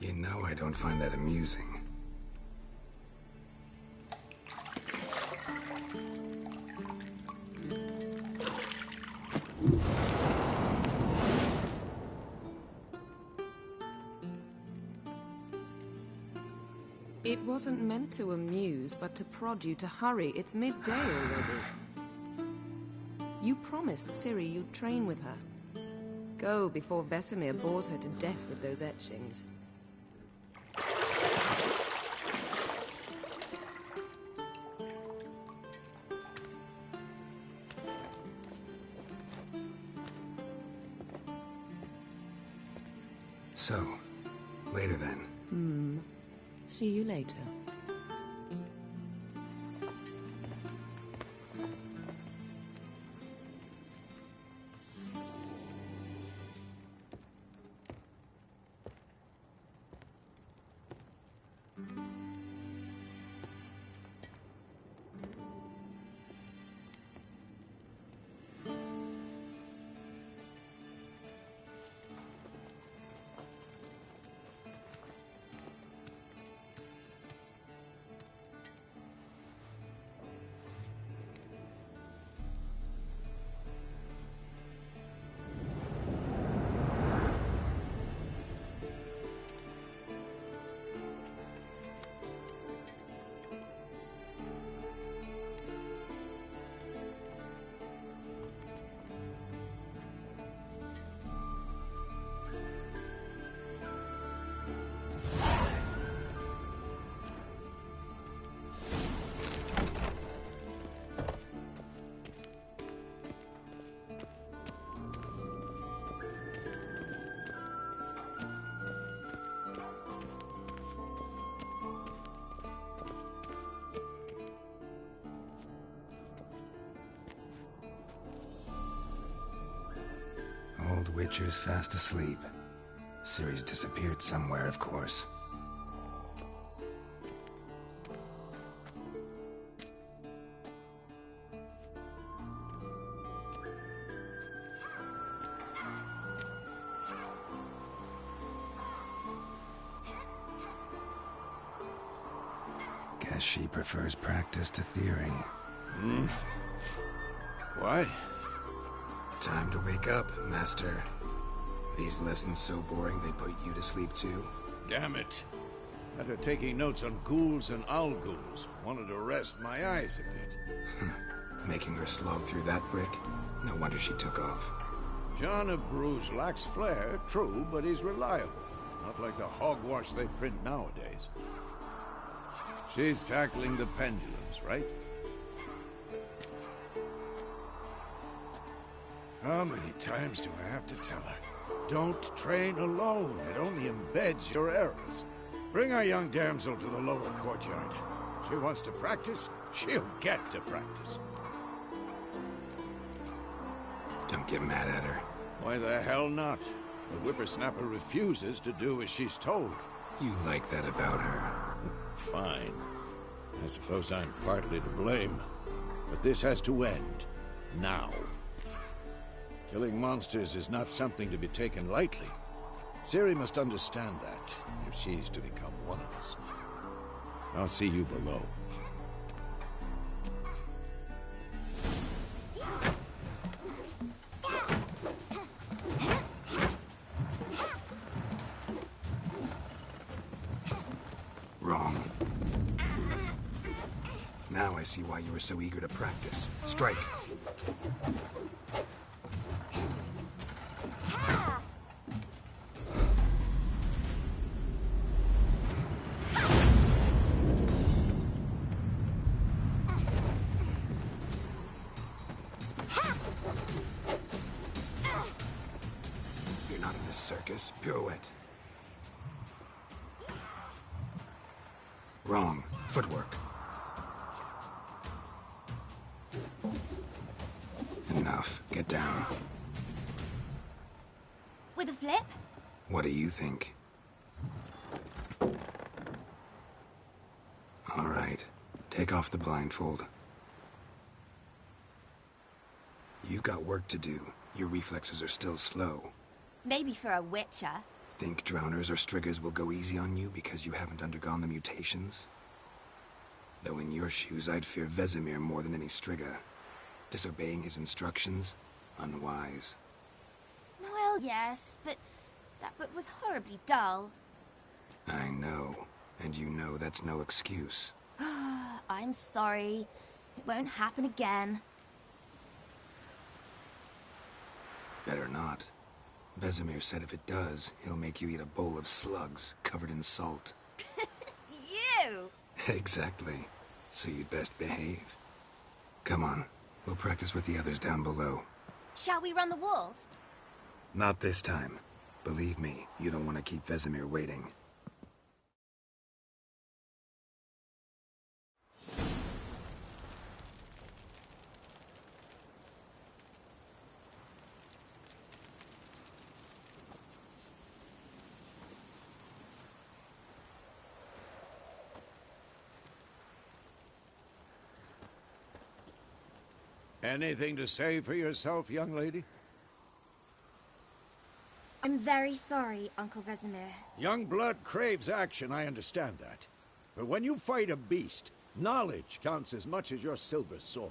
You know I don't find that amusing. It wasn't meant to amuse, but to prod you to hurry. It's midday already. You promised Ciri you'd train with her. Go before Vesemir bores her to death with those etchings. So, later then. See you later. Old Witcher's fast asleep. Ciri's disappeared somewhere, of course. Guess she prefers practice to theory. What? Time to wake up, Master. These lessons so boring they put you to sleep too? Damn it. After taking notes on ghouls and Al-Ghouls, wanted to rest my eyes a bit. Making her slog through that brick? No wonder she took off. John of Bruges lacks flair, true, but he's reliable. Not like the hogwash they print nowadays. She's tackling the pendulums, right? How many times do I have to tell her? Don't train alone. It only embeds your errors. Bring our young damsel to the lower courtyard. She wants to practice, she'll get to practice. Don't get mad at her. Why the hell not? The whippersnapper refuses to do as she's told. You like that about her. Fine. I suppose I'm partly to blame. But this has to end. Now. Killing monsters is not something to be taken lightly. Ciri must understand that, if she's to become one of us. I'll see you below. Wrong. Now I see why you were so eager to practice. Strike. You're not in this circus. Pirouette. Wrong. Footwork. Enough. Get down. With a flip? What do you think? All right. Take off the blindfold. You've got work to do. Your reflexes are still slow. Maybe for a witcher. Think drowners or striggers will go easy on you because you haven't undergone the mutations? Though in your shoes, I'd fear Vesemir more than any strigger. Disobeying his instructions? Unwise. Well, yes, but that book was horribly dull. I know. And you know that's no excuse. I'm sorry. It won't happen again. Better not. Vesemir said if it does, he'll make you eat a bowl of slugs covered in salt. You! Exactly. So you'd best behave. Come on. We'll practice with the others down below. Shall we run the walls? Not this time. Believe me, you don't want to keep Vesemir waiting. Anything to say for yourself, young lady? I'm very sorry, Uncle Vesemir. Young blood craves action, I understand that. But when you fight a beast, knowledge counts as much as your silver sword.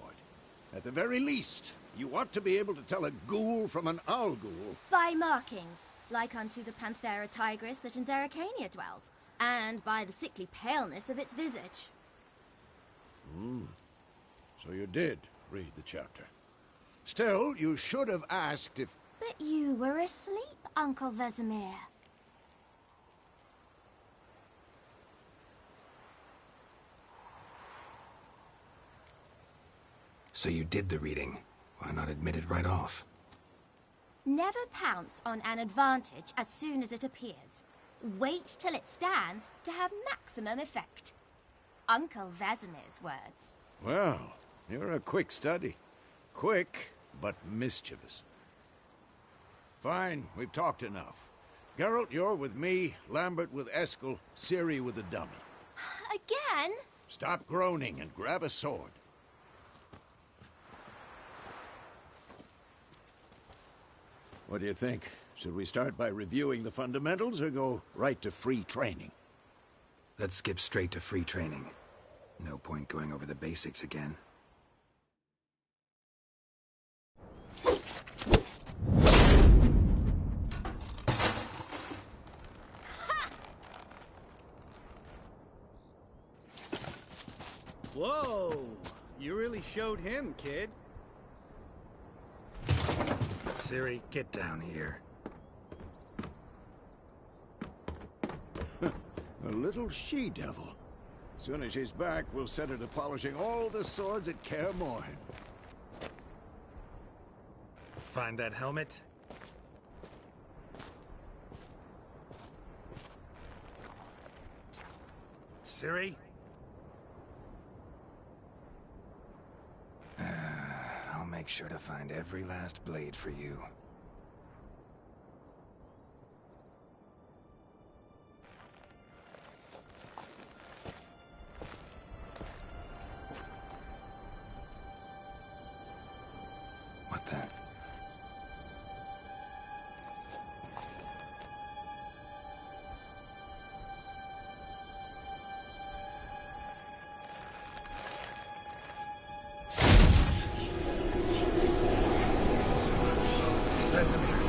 At the very least, you ought to be able to tell a ghoul from an owl ghoul. By markings, like unto the Panthera tigris that in Zerrikania dwells, and by the sickly paleness of its visage. So you did read the chapter. Still, you should have asked if... But you were asleep, Uncle Vesemir. So you did the reading. Why not admit it right off? Never pounce on an advantage as soon as it appears. Wait till it stands to have maximum effect. Uncle Vesemir's words. Well, you're a quick study. Quick, but mischievous. Fine, we've talked enough. Geralt, you're with me, Lambert with Eskel, Ciri with the dummy. Again? Stop groaning and grab a sword. What do you think? Should we start by reviewing the fundamentals or go right to free training? Let's skip straight to free training. No point going over the basics again. Whoa! You really showed him, kid. Ciri, get down here. A little she-devil. Soon as she's back, we'll set her to polishing all the swords at Kaer Morhen. Find that helmet? Ciri? I'll make sure to find every last blade for you. What the? Vesemir.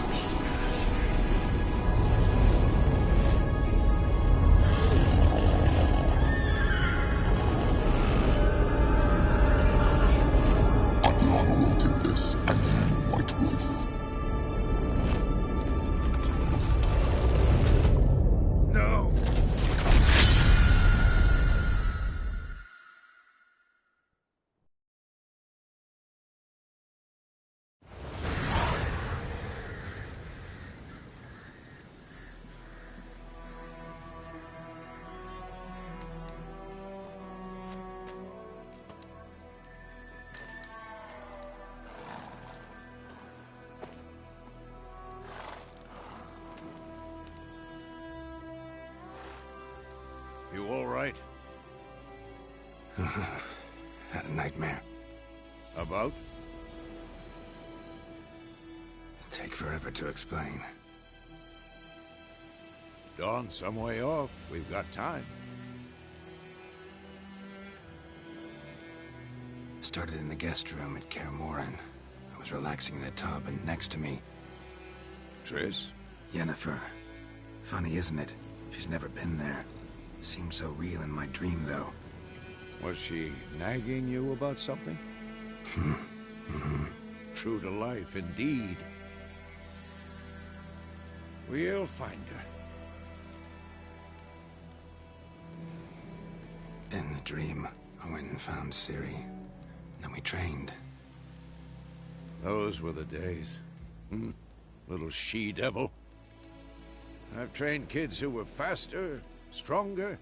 Aviana wanted this, and you, White Wolf. No! You all right? Had a nightmare. About? Take forever to explain. Dawn's some way off. We've got time. Started in the guest room at Kaer Morhen. I was relaxing in the tub, and next to me, Triss? Yennefer. Funny, isn't it? She's never been there. Seemed so real in my dream, though. Was she nagging you about something? True to life, indeed. We'll find her. In the dream, I went and found Ciri. Then we trained. Those were the days. Little she-devil. I've trained kids who were faster, stronger,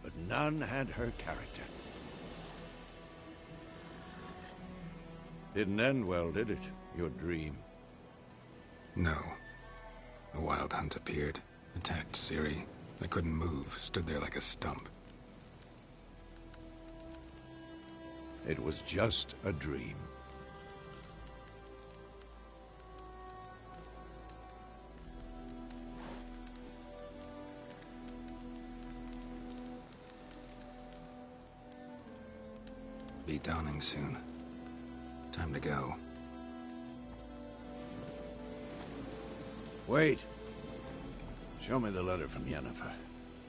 but none had her character. Didn't end well, did it? Your dream? No. A wild hunt appeared, attacked Ciri. I couldn't move, stood there like a stump. It was just a dream. Be dawning soon. Time to go. Wait. Show me the letter from Yennefer.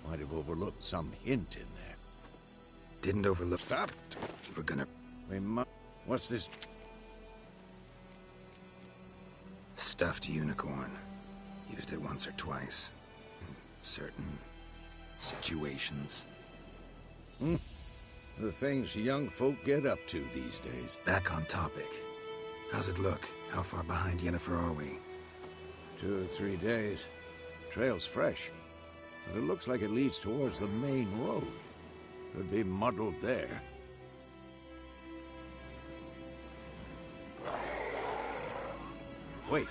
Might have overlooked some hint in there. Didn't overlook... Stop! You were gonna... We must... What's this? Stuffed unicorn. Used it once or twice. In certain... situations. The things young folk get up to these days. Back on topic. How's it look? How far behind Yennefer are we? 2 or 3 days. Trail's fresh. But it looks like it leads towards the main road. Could be muddled there. Wait,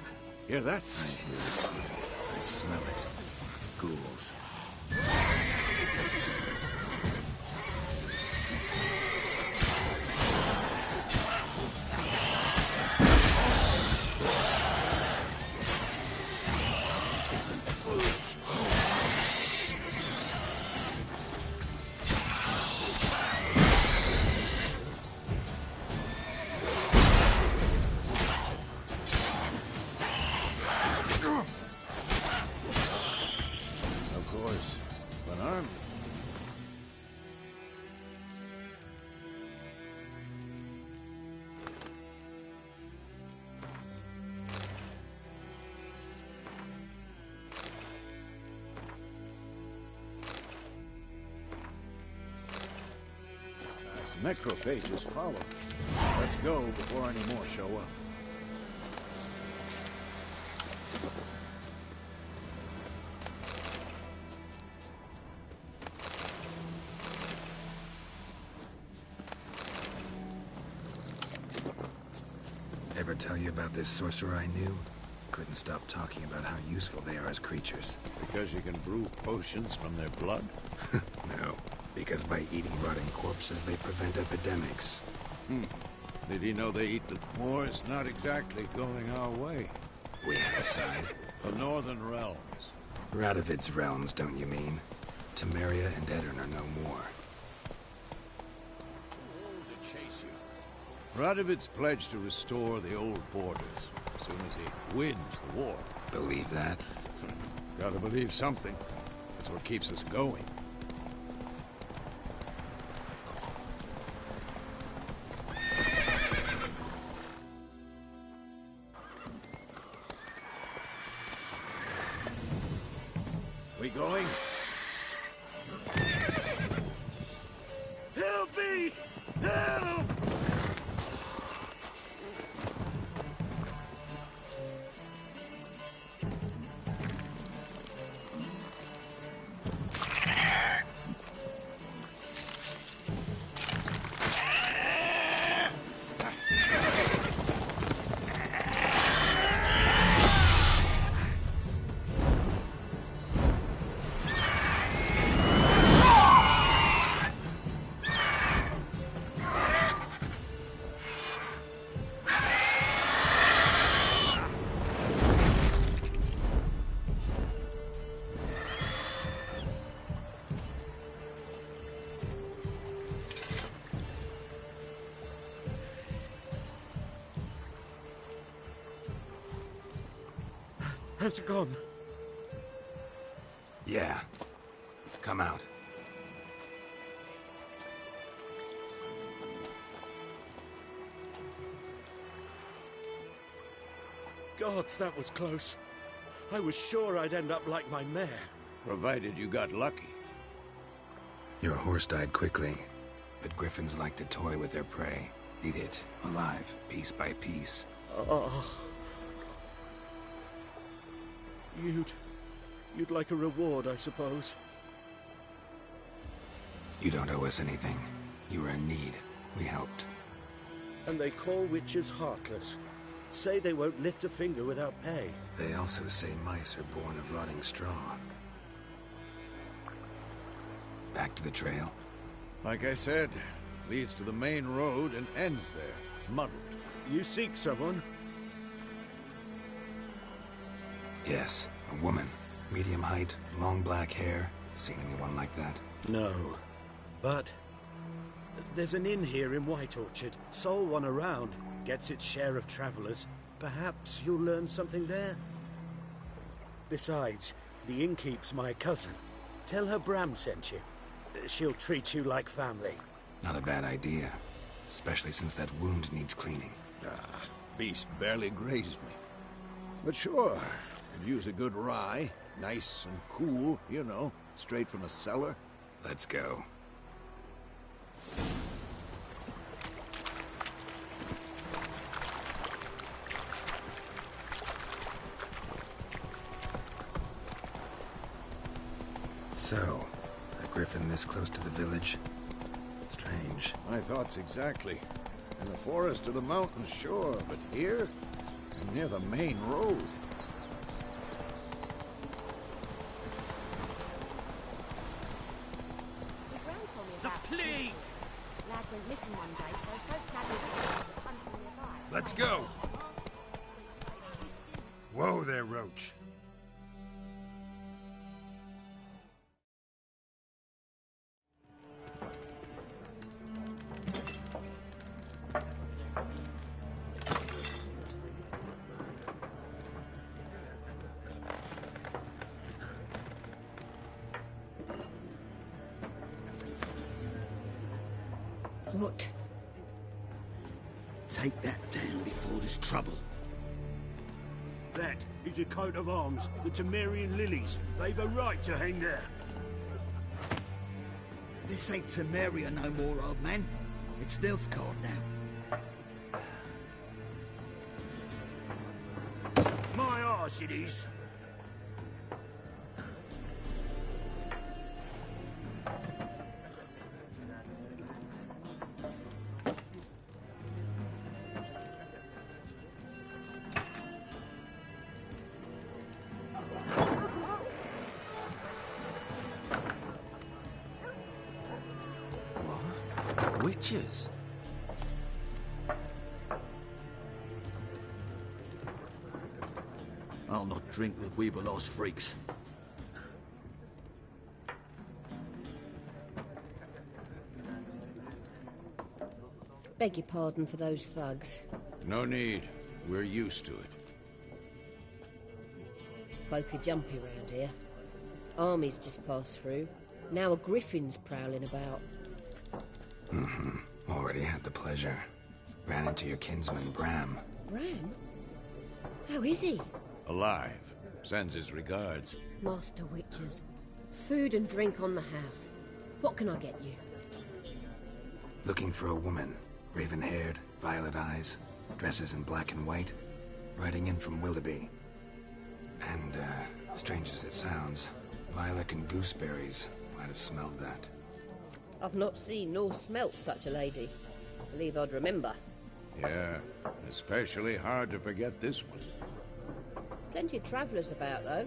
hear that? I hear it. I smell it. Ghouls. Necrophages follow. Let's go before any more show up. Ever tell you about this sorcerer I knew? Couldn't stop talking about how useful they are as creatures. Because you can brew potions from their blood? No, because by eating rotting corpses, they prevent epidemics. Did he know they eat the... War's not exactly going our way. We have a side. The Northern Realms. Radovid's realms, don't you mean? Temeria and Edirn are no more. To chase you. Radovid's pledged to restore the old borders as soon as he wins the war. Believe that? Gotta believe something. That's what keeps us going. We going? Help me! Help! Has it gone? Yeah. Come out. Gods, that was close. I was sure I'd end up like my mare. Provided you got lucky. Your horse died quickly, but griffins like to toy with their prey. Eat it, alive, piece by piece. Oh. You'd like a reward, I suppose. You don't owe us anything. You were in need. We helped. And they call witches heartless. Say they won't lift a finger without pay. They also say mice are born of rotting straw. Back to the trail? Like I said, leads to the main road and ends there, muddled. You seek someone? Yes, a woman. Medium height, long black hair. Seen anyone like that? No. But there's an inn here in White Orchard. Sole one around. Gets its share of travelers. Perhaps you'll learn something there. Besides, the innkeep's my cousin. Tell her Bram sent you. She'll treat you like family. Not a bad idea. Especially since that wound needs cleaning. Ah, beast barely grazed me. But sure, could use a good rye. Nice and cool, you know, straight from a cellar. Let's go. So, a griffin this close to the village? Strange. My thoughts exactly. In the forest or the mountains, sure, but here? Near the main road. The plague! Lad went missing one day, so folk gathered was hunting nearby. Let's go! Whoa there, Roach. What? Take that down before there's trouble. That is a coat of arms, the Temerian lilies. They've a right to hang there. This ain't Temeria no more, old man. It's Nilfgaard now. My arse it is. Witches? I'll not drink with Weaver-lost freaks. Beg your pardon for those thugs. No need. We're used to it. Folk are jumpy round here. Armies just passed through. Now a griffin's prowling about. Mm-hmm. Already had the pleasure. Ran into your kinsman, Bram. Bram? How is he? Alive. Sends his regards. Master Witches. Food and drink on the house. What can I get you? Looking for a woman. Raven-haired, violet eyes, dresses in black and white. Riding in from Willoughby. And, strange as it sounds, lilac and gooseberries might have smelled that. I've not seen nor smelt such a lady. Believe I'd remember. Yeah, especially hard to forget this one. Plenty of travellers about, though.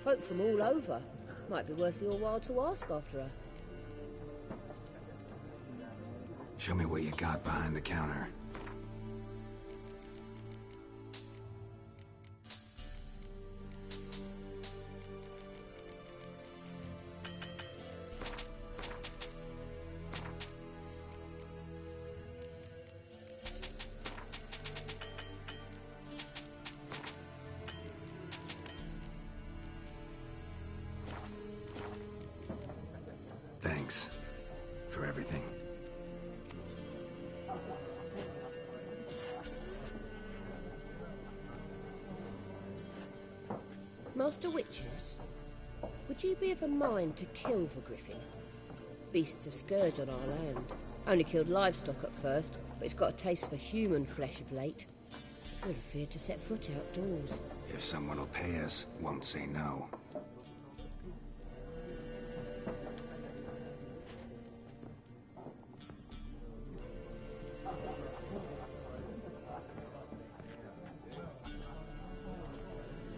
Folk from all over. Might be worth your while to ask after her. Show me what you got behind the counter. Thanks for everything. Master Witches, would you be of a mind to kill the griffin? Beast's a scourge on our land. Only killed livestock at first, but it's got a taste for human flesh of late. Really feared to set foot outdoors. If someone will pay us, won't say no.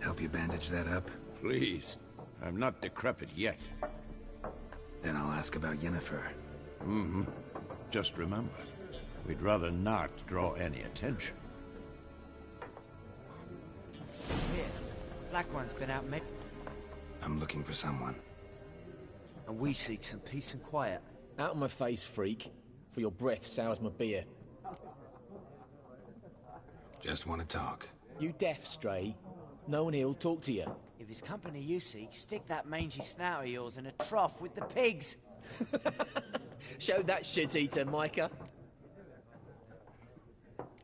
Help you bandage that up? Please. I'm not decrepit yet. Then I'll ask about Yennefer. Mm-hmm. Just remember, we'd rather not draw any attention. Here, Black One's been out med... I'm looking for someone. And we seek some peace and quiet. Out of my face, freak. For your breath sours my beer. Just want to talk. You deaf, Stray? No one here'll talk to you. If it's company you seek, stick that mangy snout of yours in a trough with the pigs. Show that shit-eater, Micah.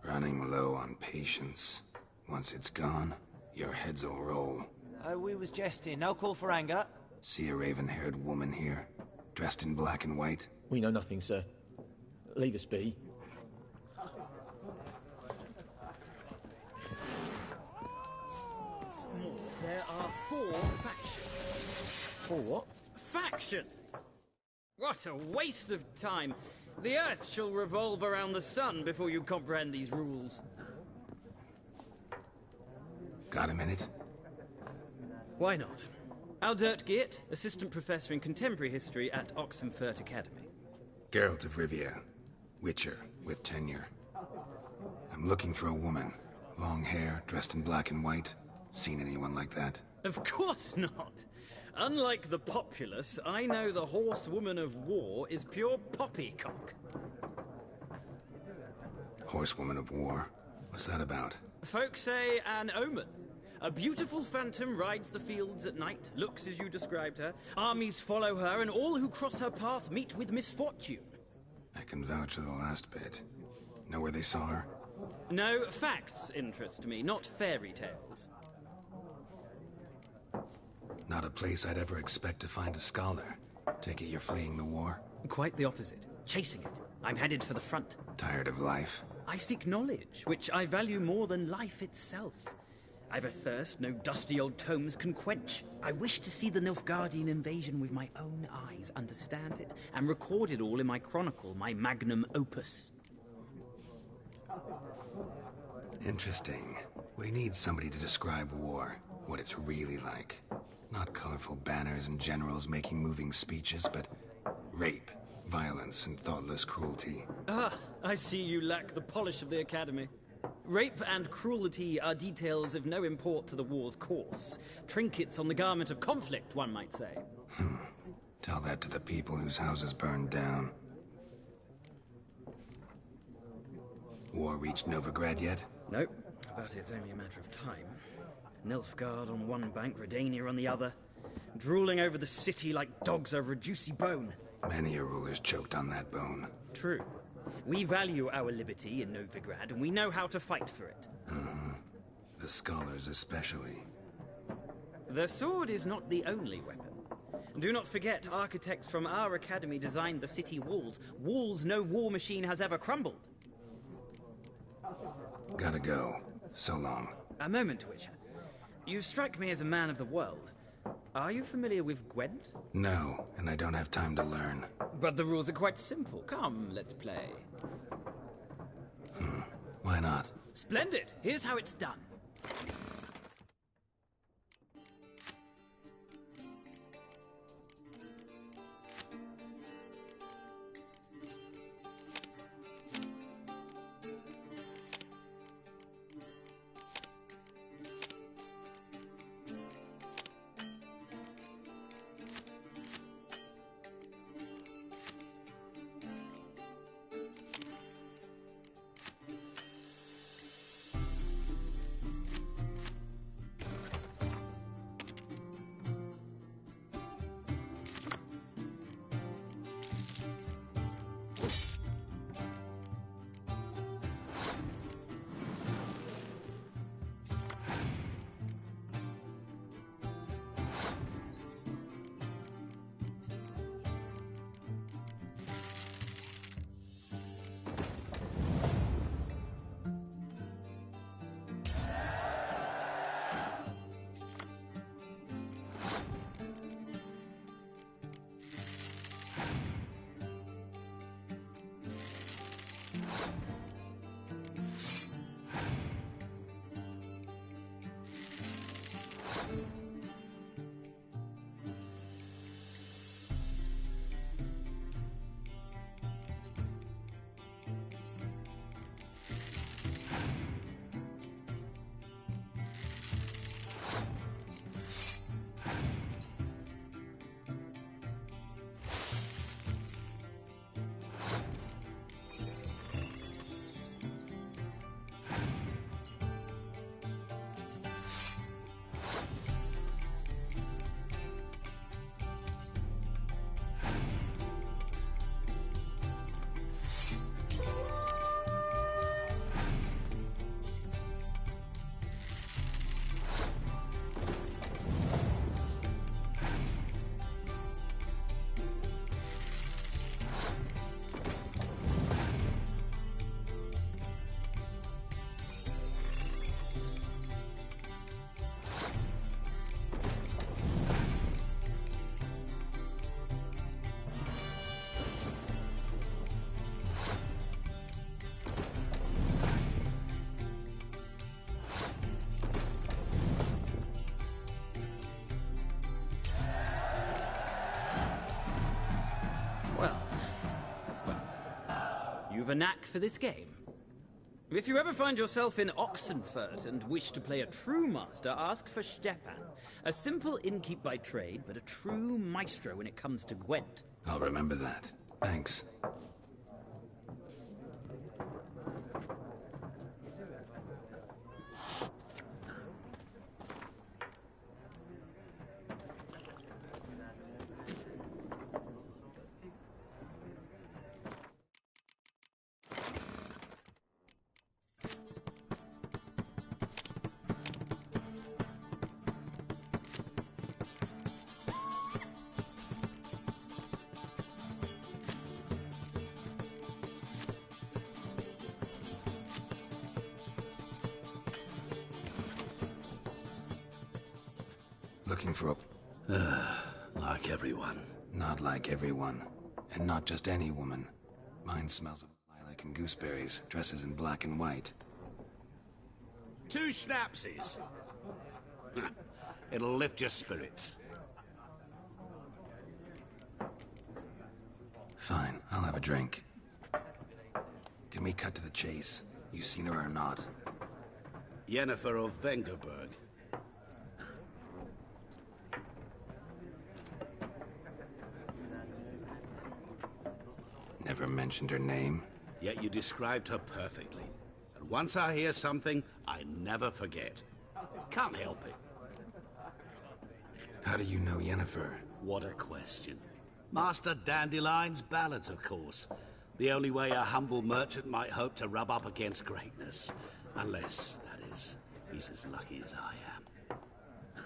Running low on patience. Once it's gone, your heads will roll. Oh, we was jesting. No call for anger. See a raven-haired woman here, dressed in black and white? We know nothing, sir. Leave us be. There are 4 factions. 4 what? Faction! What a waste of time. The Earth shall revolve around the sun before you comprehend these rules. Got a minute? Why not? Aldert Geert, Assistant Professor in Contemporary History at Oxenfurt Academy. Geralt of Rivia, Witcher, with tenure. I'm looking for a woman. Long hair, dressed in black and white. Seen anyone like that? Of course not. Unlike the populace, I know the horsewoman of war is pure poppycock. Horsewoman of war? What's that about? Folks say an omen. A beautiful phantom rides the fields at night, looks as you described her. Armies follow her, and all who cross her path meet with misfortune. I can vouch for the last bit. Know where they saw her? No, facts interest me, not fairy tales. Not a place I'd ever expect to find a scholar. Take it you're fleeing the war? Quite the opposite. Chasing it. I'm headed for the front. Tired of life? I seek knowledge, which I value more than life itself. I've a thirst no dusty old tomes can quench. I wish to see the Nilfgaardian invasion with my own eyes, understand it, and record it all in my chronicle, my magnum opus. Interesting. We need somebody to describe war, what it's really like. Not colorful banners and generals making moving speeches, but rape, violence, and thoughtless cruelty. Ah, I see you lack the polish of the Academy. Rape and cruelty are details of no import to the war's course. Trinkets on the garment of conflict, one might say. Tell that to the people whose houses burned down. War reached Novigrad yet? Nope, but it's only a matter of time. Nilfgaard on one bank, Redania on the other. Drooling over the city like dogs over a juicy bone. Many a ruler's choked on that bone. True. We value our liberty in Novigrad, and we know how to fight for it. The scholars especially. The sword is not the only weapon. Do not forget, architects from our academy designed the city walls. Walls no war machine has ever crumbled. Gotta go. So long. A moment, Witcher. You strike me as a man of the world. Are you familiar with Gwent? No, and I don't have time to learn. But the rules are quite simple. Come, let's play. Why not? Splendid! Here's how it's done. have a knack for this game. If you ever find yourself in Oxenfurt and wish to play a true master, ask for Stepan. A simple innkeep by trade, but a true maestro when it comes to Gwent. I'll remember that. Thanks. Looking for a... Like everyone. Not like everyone. And not just any woman. Mine smells of lilac and gooseberries, dresses in black and white. 2 schnapsies. It'll lift your spirits. Fine, I'll have a drink. Can we cut to the chase? You seen her or not? Yennefer of Vengerberg. Never mentioned her name. Yet you described her perfectly. And once I hear something, I never forget. Can't help it. How do you know Yennefer? What a question. Master Dandelion's ballads, of course. The only way a humble merchant might hope to rub up against greatness. Unless, that is, he's as lucky as I am.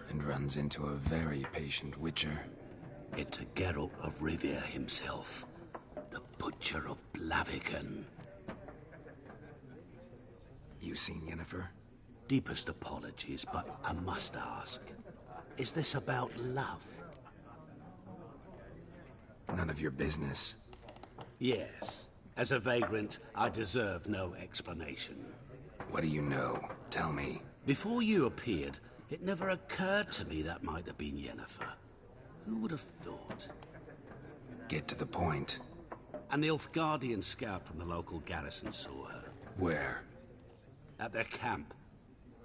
And runs into a very patient witcher. It's a Geralt of Rivia himself. The Butcher of Blaviken. You seen Yennefer? Deepest apologies, but I must ask. Is this about love? None of your business. Yes. As a vagrant, I deserve no explanation. What do you know? Tell me. Before you appeared, it never occurred to me that might have been Yennefer. Who would have thought? Get to the point. An Nilfgaardian scout from the local garrison saw her. Where? At their camp.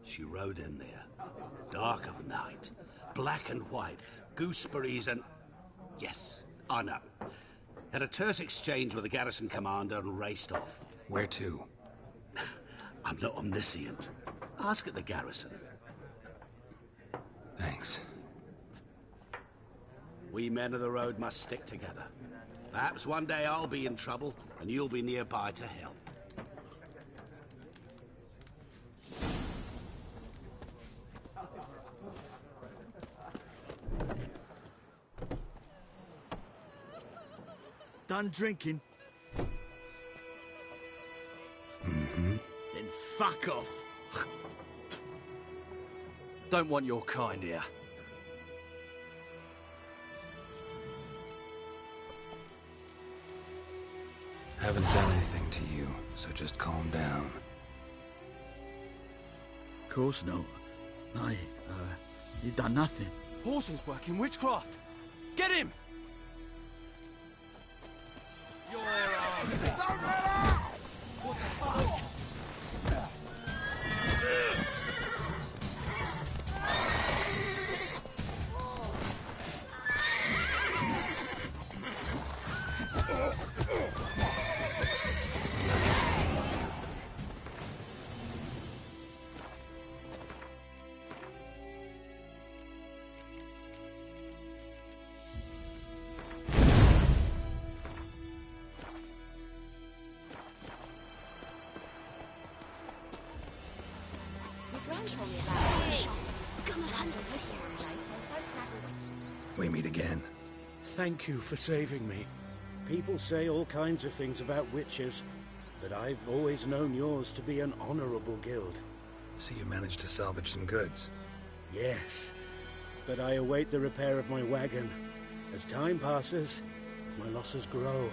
She rode in there. Dark of night. Black and white. Gooseberries and... Yes, I know. Had a terse exchange with the garrison commander and raced off. Where to? I'm not omniscient. Ask at the garrison. Thanks. We men of the road must stick together. Perhaps one day I'll be in trouble, and you'll be nearby to help. Done drinking? Mm-hmm. Then fuck off. Don't want your kind here. Haven't done anything to you, so just calm down. Of course not. You done nothing. Horses working witchcraft. Get him! Your ass! Don't let out! What the fuck? We meet again. Thank you for saving me. People say all kinds of things about witches, but I've always known yours to be an honorable guild. So you managed to salvage some goods? Yes, but I await the repair of my wagon. As time passes, my losses grow.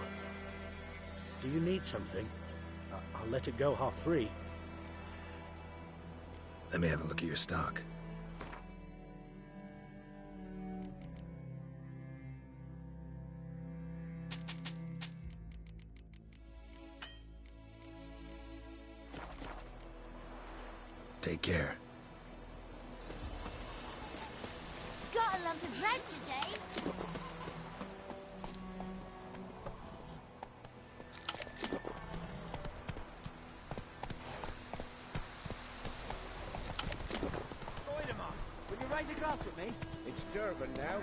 Do you need something? I'll let it go half-free. Let me have a look at your stock. Take care. Got a lump of bread today. Will you raise a glass with me? It's Durban now.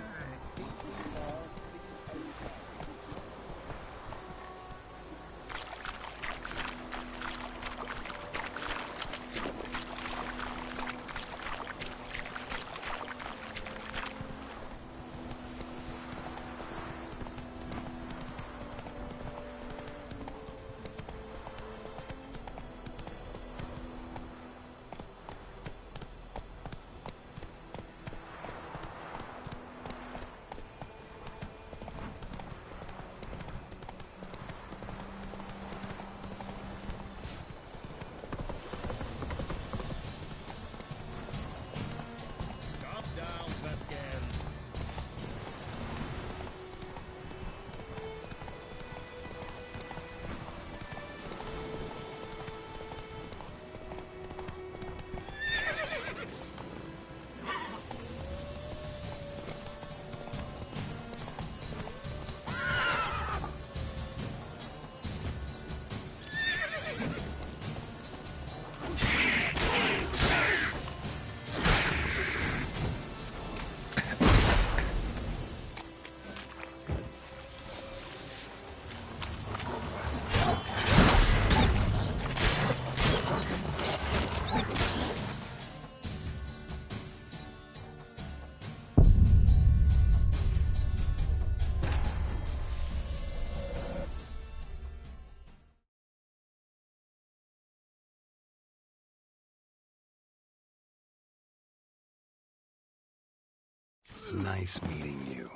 Nice meeting you.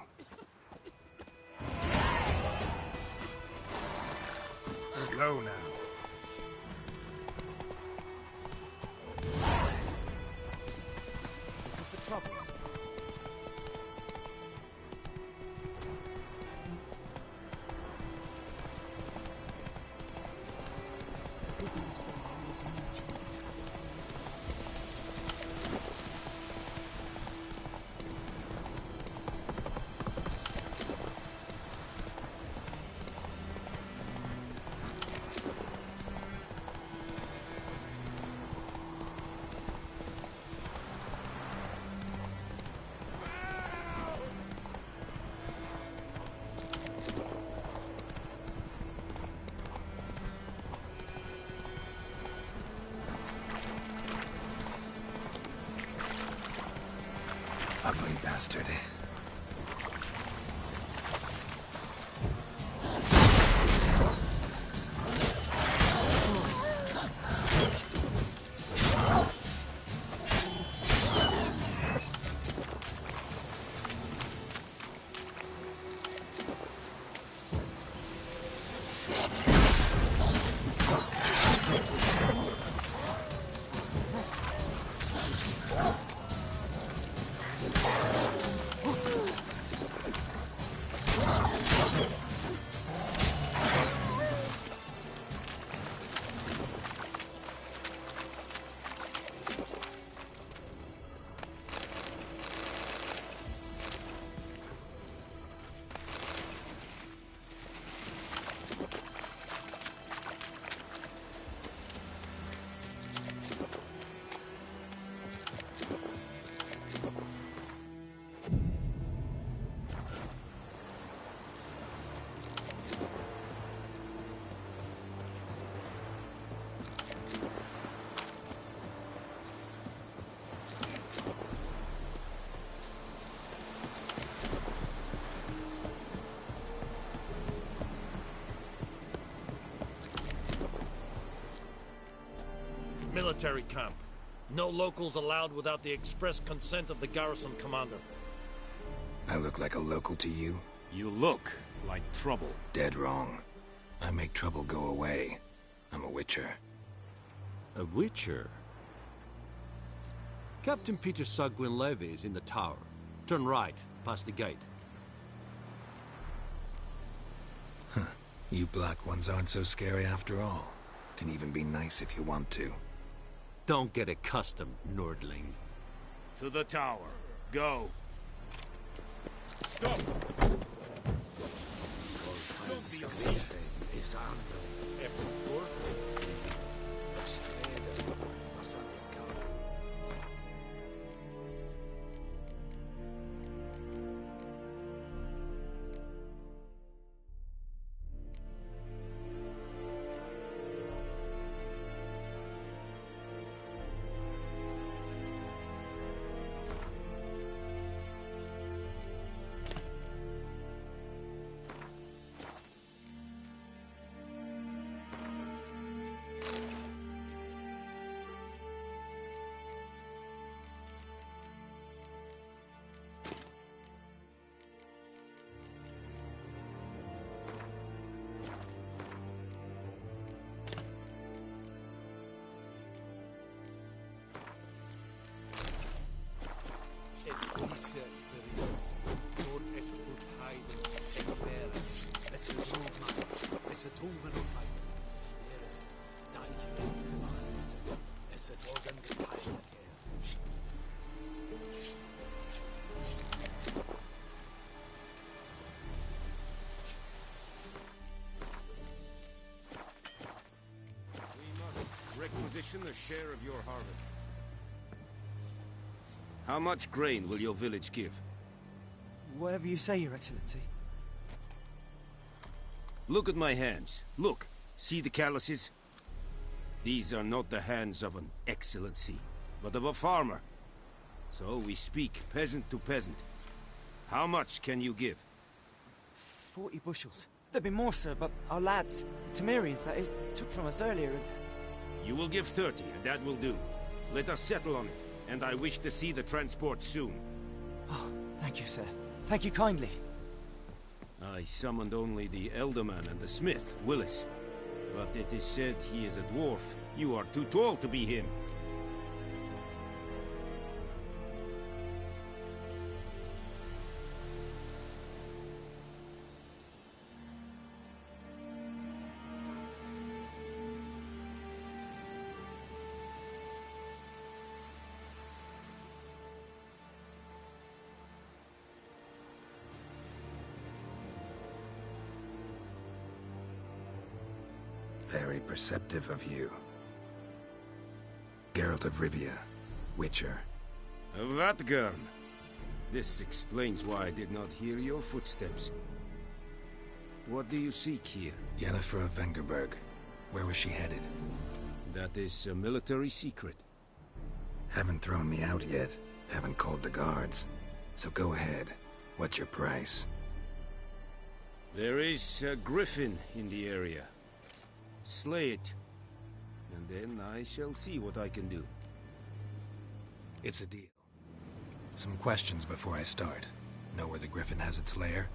Slow now. Looking for trouble. Ugly bastard. Military camp. No locals allowed without the express consent of the garrison commander. I look like a local to you? You look like trouble. Dead wrong. I make trouble go away. I'm a witcher. A witcher? Captain Peter Sagwin Levy is in the tower. Turn right, past the gate. Huh. You black ones aren't so scary after all. Can even be nice if you want to. Don't get accustomed, Nordling. To the tower. Go. Stop! Don't be thief. Requisition a share of your harvest. How much grain will your village give? Whatever you say, Your Excellency. Look at my hands. Look. See the calluses? These are not the hands of an excellency, but of a farmer. So we speak peasant to peasant. How much can you give? 40 bushels. There'd be more, sir, but our lads, the Temerians, that is, took from us earlier and... You will give 30, and that will do. Let us settle on it, and I wish to see the transport soon. Oh, thank you, sir. Thank you kindly. I summoned only the Elderman and the smith, Willis. But it is said he is a dwarf. You are too tall to be him. Very perceptive of you. Geralt of Rivia, Witcher. Vatgern! This explains why I did not hear your footsteps. What do you seek here? Yennefer of Vengerberg. Where was she headed? That is a military secret. Haven't thrown me out yet. Haven't called the guards. So go ahead. What's your price? There is a griffin in the area. Slay it, and then I shall see what I can do. It's a deal. Some questions before I start. Know where the griffin has its lair?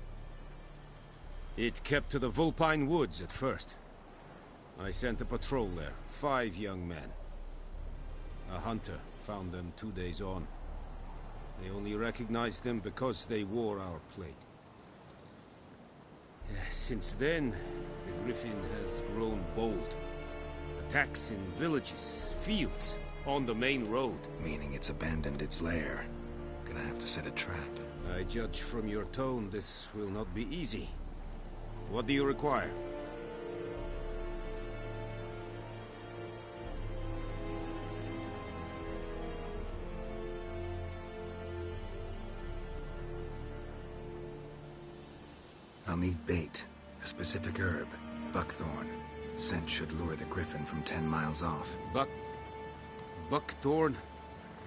It kept to the Vulpine Woods at first. I sent a patrol there, 5 young men. A hunter found them 2 days on. They only recognized them because they wore our plate. Since then, the griffin has grown bold. Attacks in villages, fields, on the main road. Meaning it's abandoned its lair. Gonna have to set a trap. I judge from your tone this will not be easy. What do you require? I'll need bait, a specific herb, buckthorn. Scent should lure the griffin from 10 miles off. Buckthorn?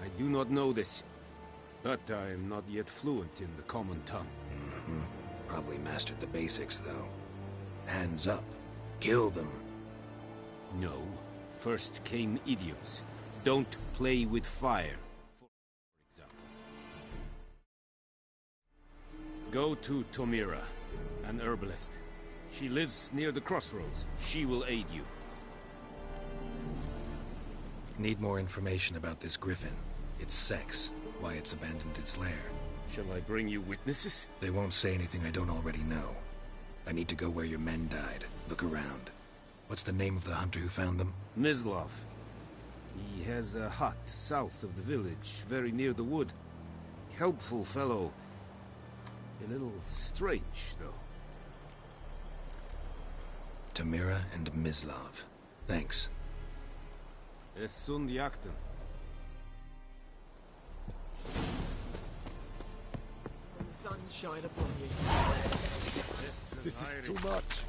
I do not know this. But I am not yet fluent in the common tongue. Probably mastered the basics, though. Hands up. Kill them. No. First came idioms. Don't play with fire, for example. Go to Tomira, an herbalist. She lives near the crossroads. She will aid you. Need more information about this griffin. Its sex, why it's abandoned its lair. Shall I bring you witnesses? They won't say anything I don't already know. I need to go where your men died. Look around. What's the name of the hunter who found them? Mislov. He has a hut south of the village, very near the wood. Helpful fellow. A little strange, though. Tamira and Mislav. Thanks. Es sunt jakten. Sunshine upon you. This is too much.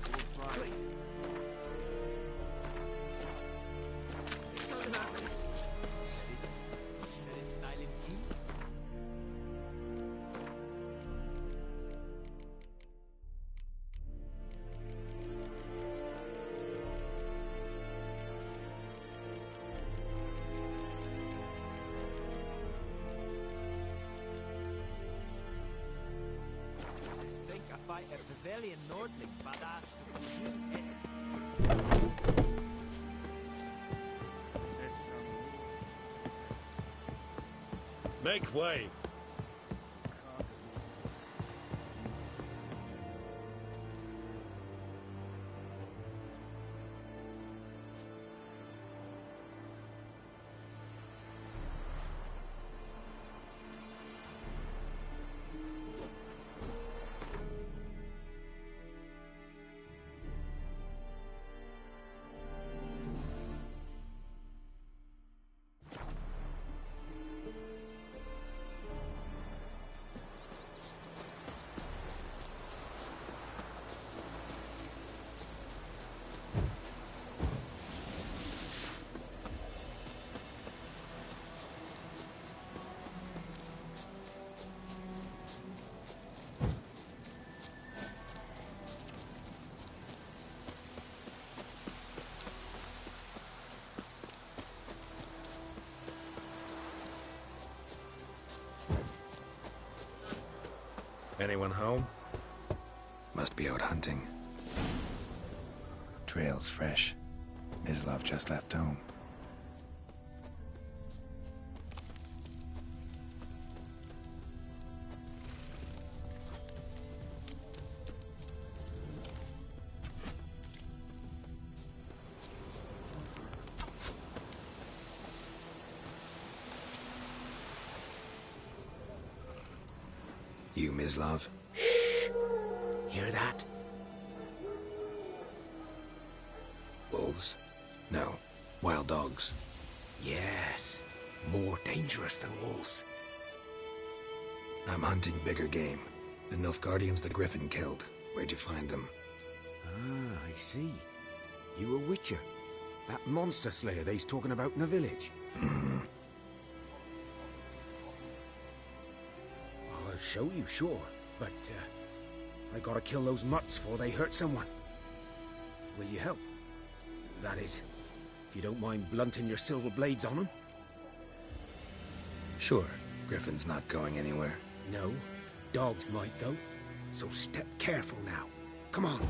Make way! Anyone home? Must be out hunting. Trail's fresh. Mislav just left home. You, Mislav? Shh! Hear that? Wolves? No. Wild dogs. Yes. More dangerous than wolves. I'm hunting bigger game. The Nilfgaardians the Griffin killed. Where'd you find them? Ah, I see. You a witcher. That monster slayer they's talking about in the village. Mm-hmm. I'll show you, sure. But, I gotta kill those mutts before they hurt someone. Will you help? That is, if you don't mind blunting your silver blades on them. Sure. Griffin's not going anywhere. No. Dogs might, though. So step careful now. Come on.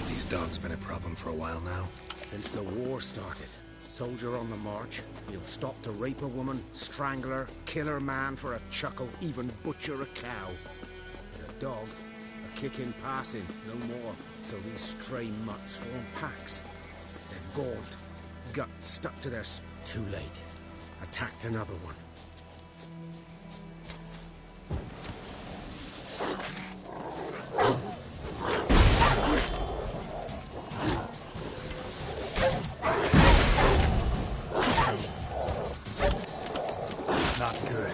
These dogs been a problem for a while now? Since the war started. Soldier on the march. He'll stop to rape a woman, strangle her, kill her man for a chuckle, even butcher a cow. A dog, a kick in passing, no more. So these stray mutts form packs. They're gaunt, guts stuck to their Too late. Attacked another one. Not good.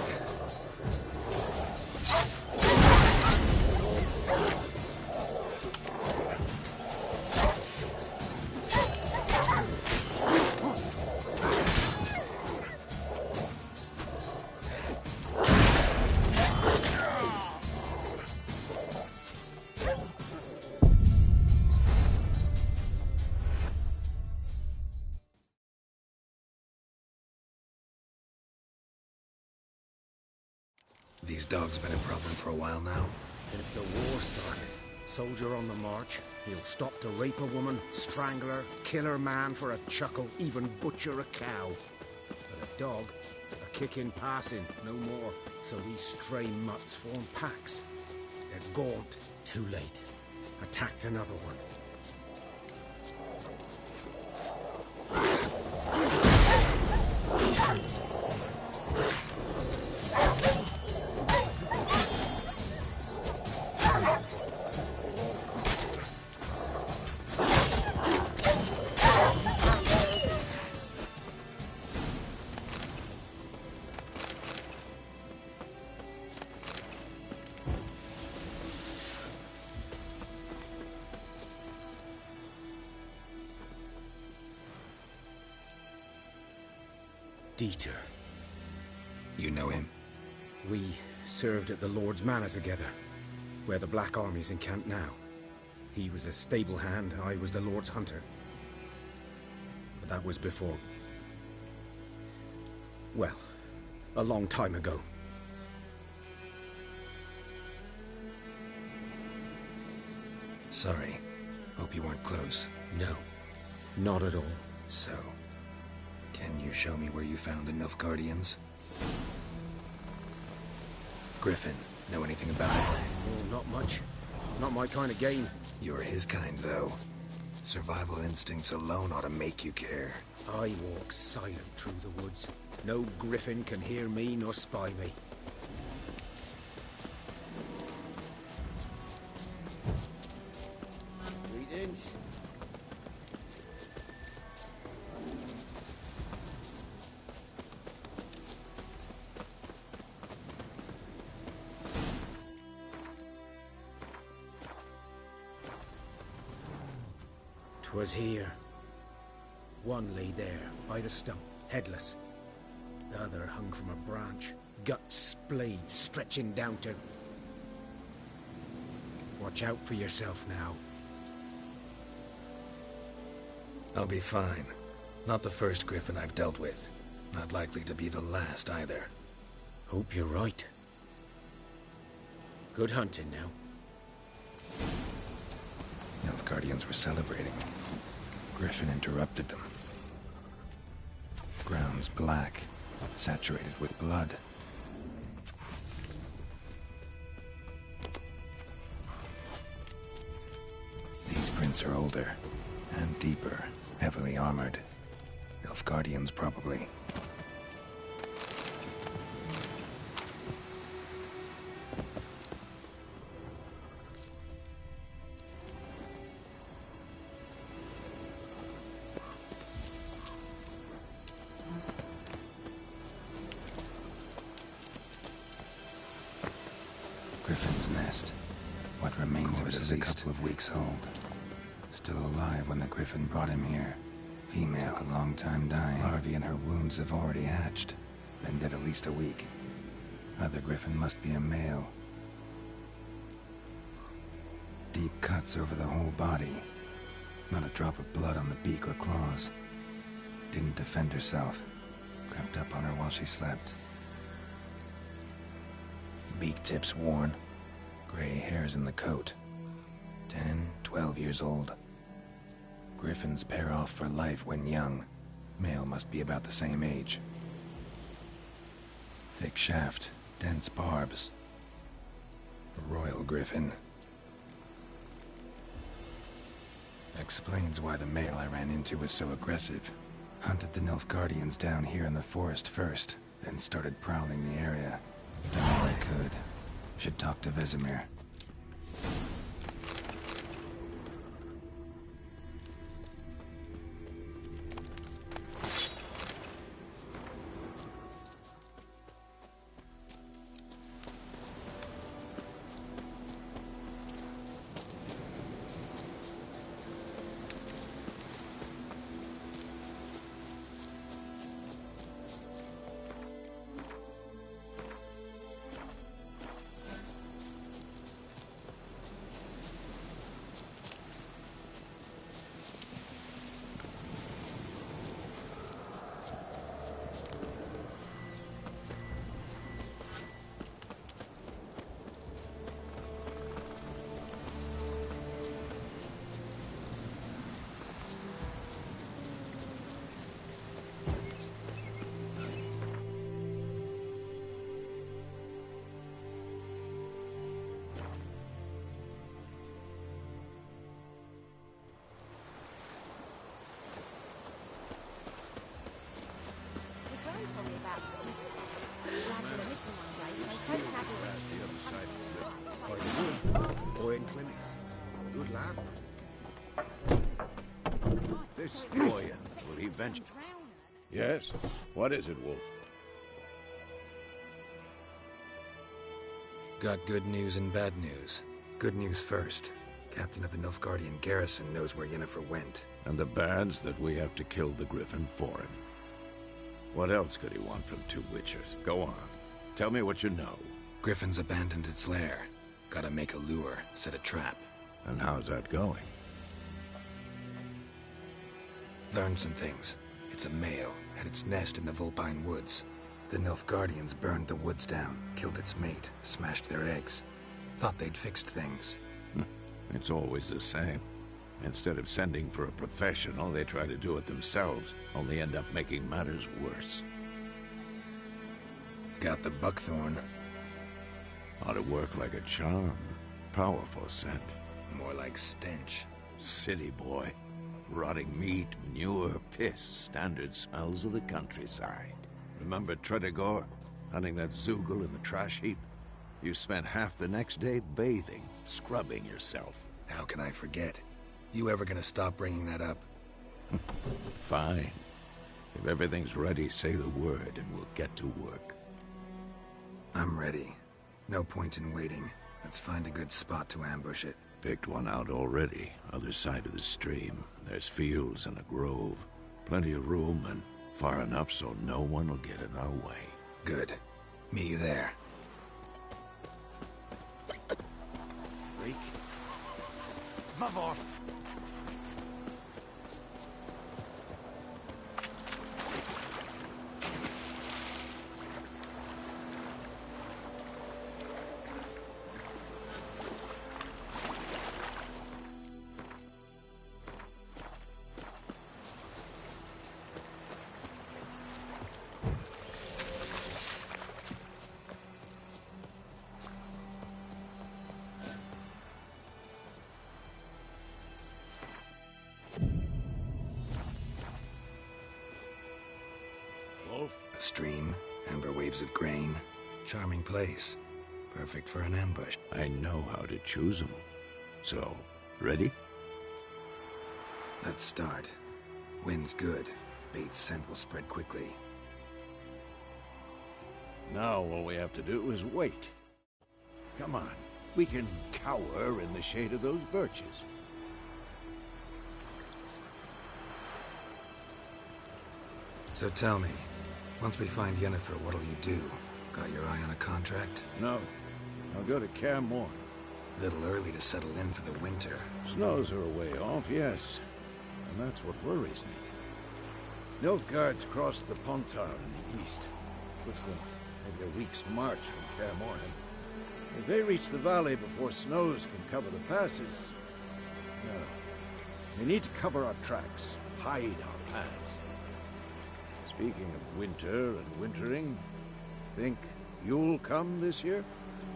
These dogs been a problem for a while now? Since the war started. Soldier on the march. He'll stop to rape a woman, strangle her, kill her man for a chuckle, even butcher a cow. But a dog, a kick in passing, no more. So these stray mutts form packs. They're gaunt. Too late. Attacked another one. Dieter. You know him? We served at the Lord's Manor together, where the Black Army's encamped now. He was a stable hand, I was the Lord's hunter. But that was before... well, a long time ago. Sorry. Hope you weren't close. No, not at all. So, can you show me where you found the Nilfgaardians? Griffin, know anything about it? Oh, not much. Not my kind of game. You're his kind, though. Survival instincts alone ought to make you care. I walk silent through the woods. No griffin can hear me nor spy me. Greetings. 'Twas here. One lay there, by the stump, headless. The other hung from a branch, guts splayed, stretching down to... Watch out for yourself now. I'll be fine. Not the first griffin I've dealt with. Not likely to be the last, either. Hope you're right. Good hunting now. Nilfgaardians were celebrating. Griffin interrupted them. Ground's black, saturated with blood. These prints are older, and deeper, heavily armored. Nilfgaardians, probably. Griffin's nest. What remains of it is a couple of weeks old. Still alive when the griffin brought him here. Female, a long time dying. Larvae in her wounds have already hatched. Been dead at least a week. Other griffin must be a male. Deep cuts over the whole body. Not a drop of blood on the beak or claws. Didn't defend herself. Crept up on her while she slept. Beak tips worn. Gray hairs in the coat. 10, 12 years old. Griffins pair off for life when young. Male must be about the same age. Thick shaft, dense barbs. A royal griffin. Explains why the male I ran into was so aggressive. Hunted the Nilfgaardians down here in the forest first, then started prowling the area. Done all I could. Should talk to Vesemir. Boy in clinics. Good lad. This boy, will he venture? Yes? What is it, Wolf? Got good news and bad news. Good news first. Captain of a Nilfgaardian garrison knows where Yennefer went. And the bad's that we have to kill the Griffin for him. What else could he want from two Witchers? Go on. Tell me what you know. Griffin's abandoned its lair. Gotta make a lure, set a trap. And how's that going? Learned some things. It's a male, had its nest in the Vulpine Woods. The Nilfgaardians burned the woods down, killed its mate, smashed their eggs. Thought they'd fixed things. It's always the same. Instead of sending for a professional, they try to do it themselves, only end up making matters worse. Got the buckthorn. Ought to work like a charm. Powerful scent. More like stench. City boy. Rotting meat, manure, piss, standard smells of the countryside. Remember Tredegor? Hunting that Zoogle in the trash heap? You spent half the next day bathing, scrubbing yourself. How can I forget? You ever gonna stop bringing that up? Fine. If everything's ready, say the word and we'll get to work. I'm ready. No point in waiting. Let's find a good spot to ambush it. Picked one out already. Other side of the stream. There's fields and a grove. Plenty of room and far enough so no one will get in our way. Good. Meet you there. Freak. Vavort! A stream, amber waves of grain. Charming place. Perfect for an ambush. I know how to choose them. So, ready? Let's start. Wind's good. Bait's scent will spread quickly. Now all we have to do is wait. Come on. We can cower in the shade of those birches. So tell me, once we find Yennefer, what'll you do? Got your eye on a contract? No. I'll go to Kaer Morhen. Little early to settle in for the winter. Snows are a way off, yes. And that's what worries me. Nilfgaard's crossed the Pontar in the east. Puts them maybe a week's march from Kaer Morhen. If they reach the valley before snows can cover the passes... No. We need to cover our tracks, hide our paths. Speaking of winter and wintering, think you'll come this year?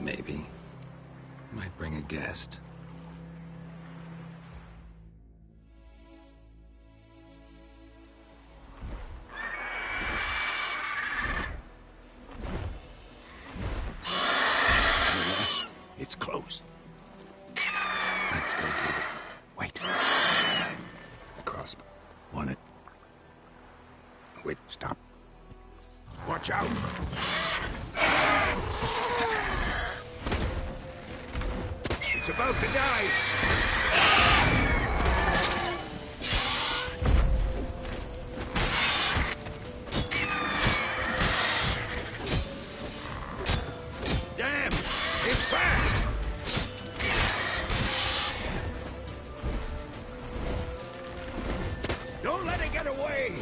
Maybe. Might bring a guest. It's close. Let's go get it. Wait. A crossbow. Want it? Wait. Stop. Watch out! It's about to die! Damn! It's fast! Don't let it get away!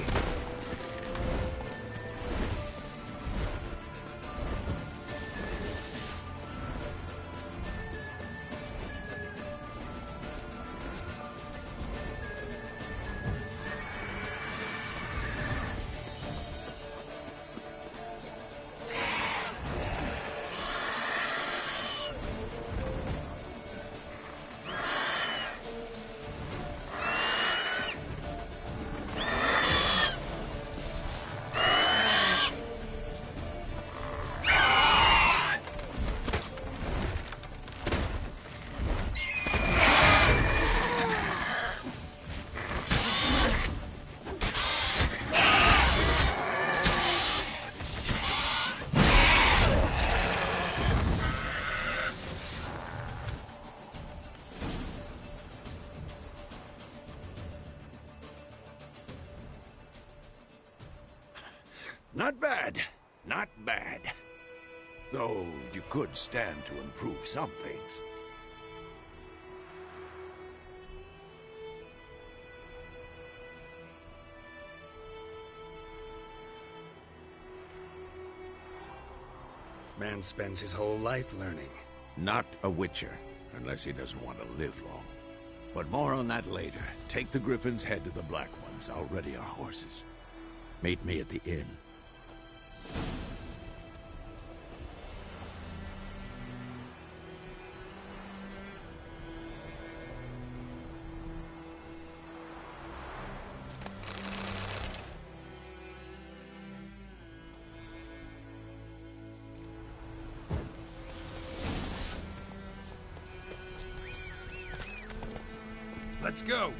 Not bad. Not bad. Though you could stand to improve some things. Man spends his whole life learning. Not a Witcher, unless he doesn't want to live long. But more on that later. Take the Griffin's head to the Black Ones. I'll ready our horses. Meet me at the inn. Let's go!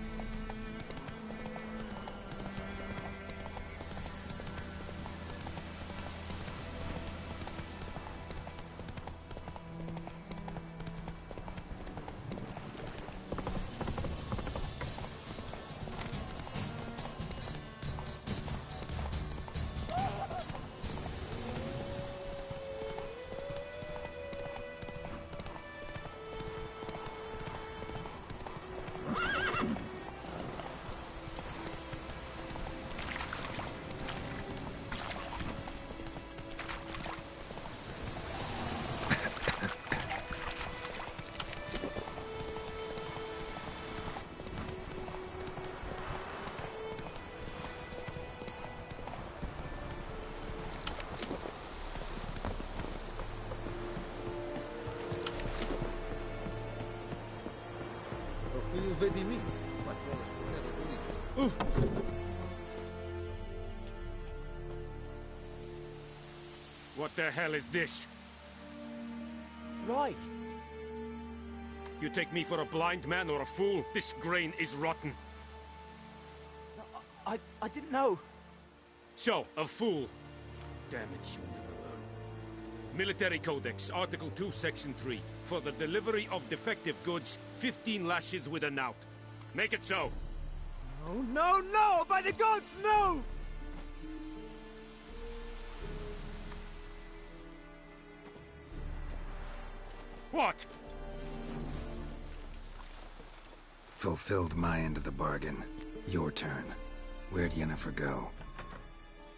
What the hell is this? Right. You take me for a blind man or a fool? This grain is rotten. I didn't know. So, a fool. Damn it, you'll never learn. Military Codex, Article 2, Section 3. For the delivery of defective goods, 15 lashes with a knout. Make it so. No, no, no! By the gods, no! What? Fulfilled my end of the bargain. Your turn. Where'd Yennefer go?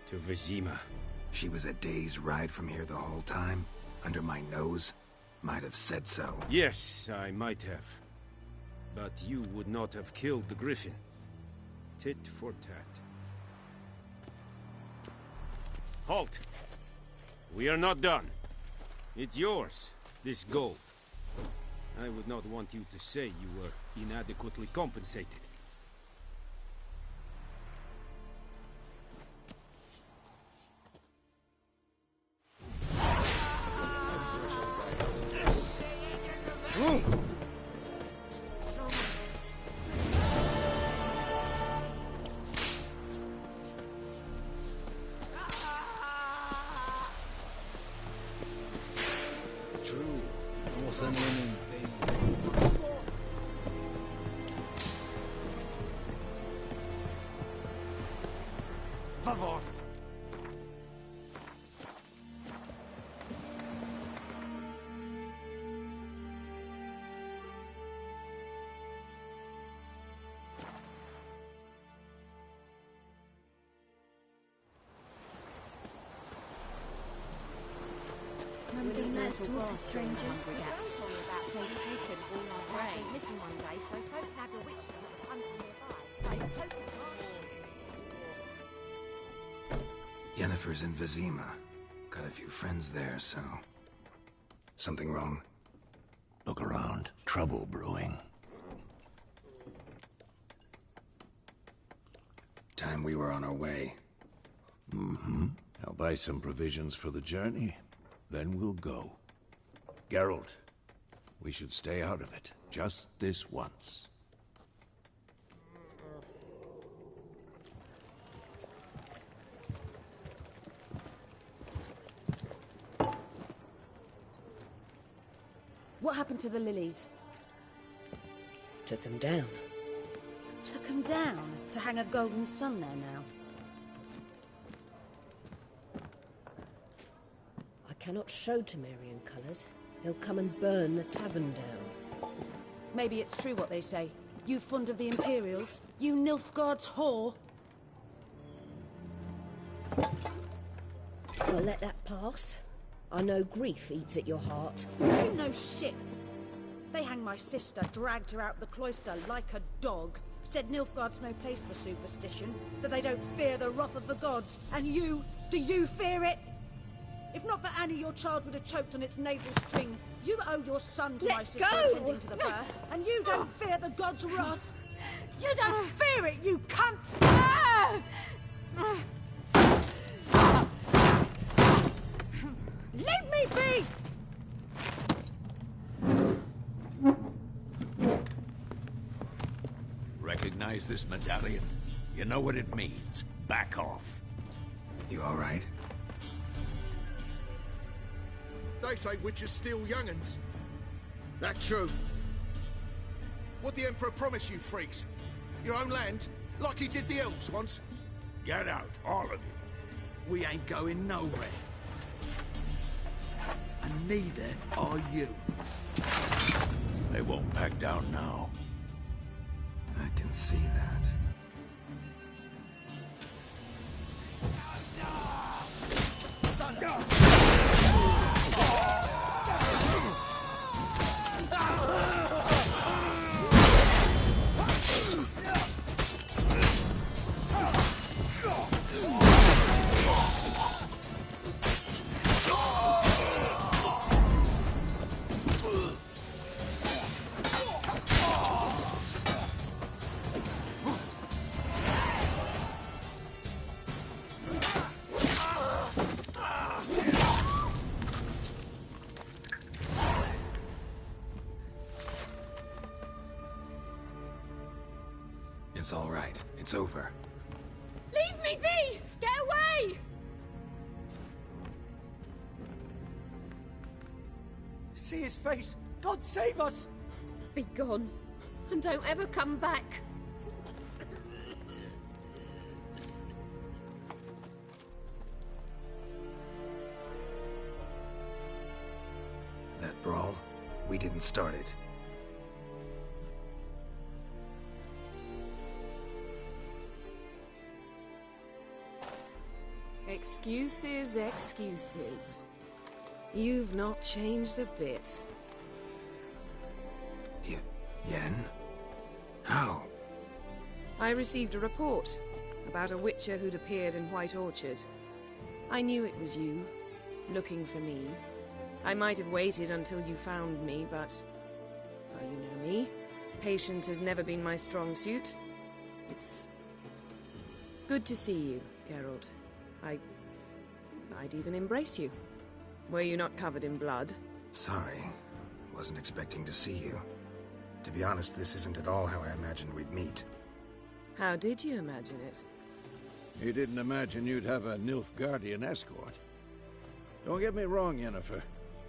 To Vizima. She was a day's ride from here the whole time? Under my nose? Might have said so. Yes, I might have. But you would not have killed the Griffin. Tit for tat. Halt! We are not done. It's yours, this gold. I would not want you to say you were inadequately compensated. Let's talk to strangers. We get told about they've taken all our grain. Missing one day, so folk nabbed a witch that was hunting nearby. Started poking Yennefer's in Vizima. Got a few friends there, so... Something wrong? Look around. Trouble brewing. Time we were on our way. Mm-hmm. I'll buy some provisions for the journey. Then we'll go. Geralt, we should stay out of it. Just this once. What happened to the lilies? Took them down. Took them down to hang a golden sun there now. cannot show Temerian colours. They'll come and burn the tavern down. Maybe it's true what they say. You fond of the Imperials? You Nilfgaard's whore? I'll let that pass. I know grief eats at your heart. You know shit. They hanged my sister, dragged her out the cloister like a dog. Said Nilfgaard's no place for superstition, that they don't fear the wrath of the gods. And you, do you fear it? If not for Annie, your child would have choked on its navel string. You owe your son to my sister attending to the birth, and you don't fear the gods' wrath. You don't fear it, you cunt! Leave me be! Recognize this medallion? You know what it means. Back off. You all right? They say witches steal young'uns. That true? What the Emperor promise you, freaks? Your own land? Like he did the elves once? Get out, all of you. We ain't going nowhere. And neither are you. They won't back down now. I can see that. It's all right. It's over. Leave me be! Get away! See his face! God save us! Be gone, and don't ever come back. That brawl, we didn't start it. Excuses, excuses. You've not changed a bit. Yen? How? I received a report about a witcher who'd appeared in White Orchard. I knew it was you, looking for me. I might have waited until you found me, but... well, you know me. Patience has never been my strong suit. It's... good to see you, Geralt. I'd even embrace you. Were you not covered in blood? Sorry. Wasn't expecting to see you. To be honest, this isn't at all how I imagined we'd meet. How did you imagine it? You didn't imagine you'd have a Nilfgaardian escort. Don't get me wrong, Yennefer.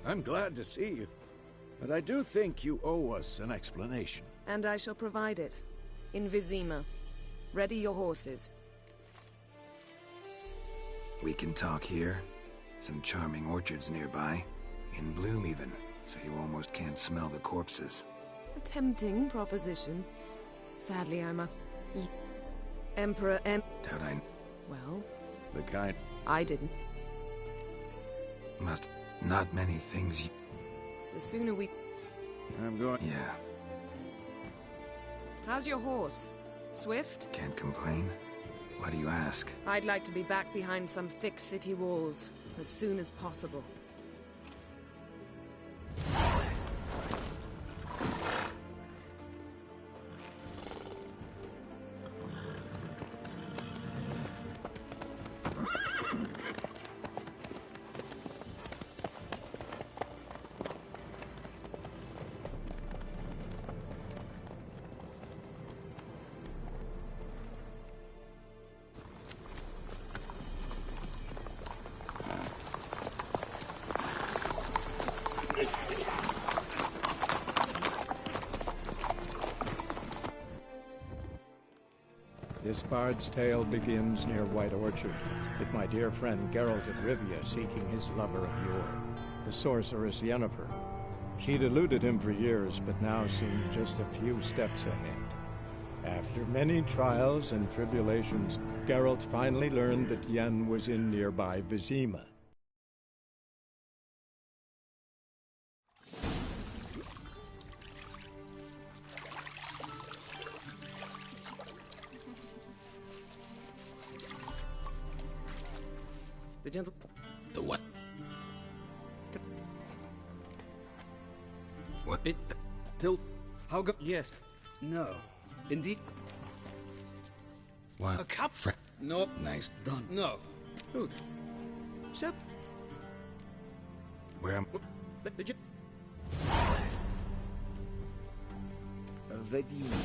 I'm glad to see you. But I do think you owe us an explanation. And I shall provide it. In Vizima. Ready your horses. We can talk here. Some charming orchards nearby. In bloom even, so you almost can't smell the corpses. A tempting proposition. Sadly, I must... Emperor Doubt I... Well? The kind... I didn't. Must... Not many things The sooner we... I'm going... Yeah. How's your horse? Swift? Can't complain. Why do you ask? I'd like to be back behind some thick city walls as soon as possible. This bard's tale begins near White Orchard, with my dear friend Geralt of Rivia seeking his lover of yore. the sorceress Yennefer. She'd eluded him for years, but now seemed just a few steps ahead. After many trials and tribulations, Geralt finally learned that Yen was in nearby Vizima. The gentle... The what? What? It... Till... How go... Yes. No. Indeed. What? A cup? Fr No. Nice done. No. Good. Shep. Where am... Legit. Vedina,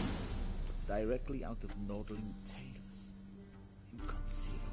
directly out of Nordling Tales. Inconceivable.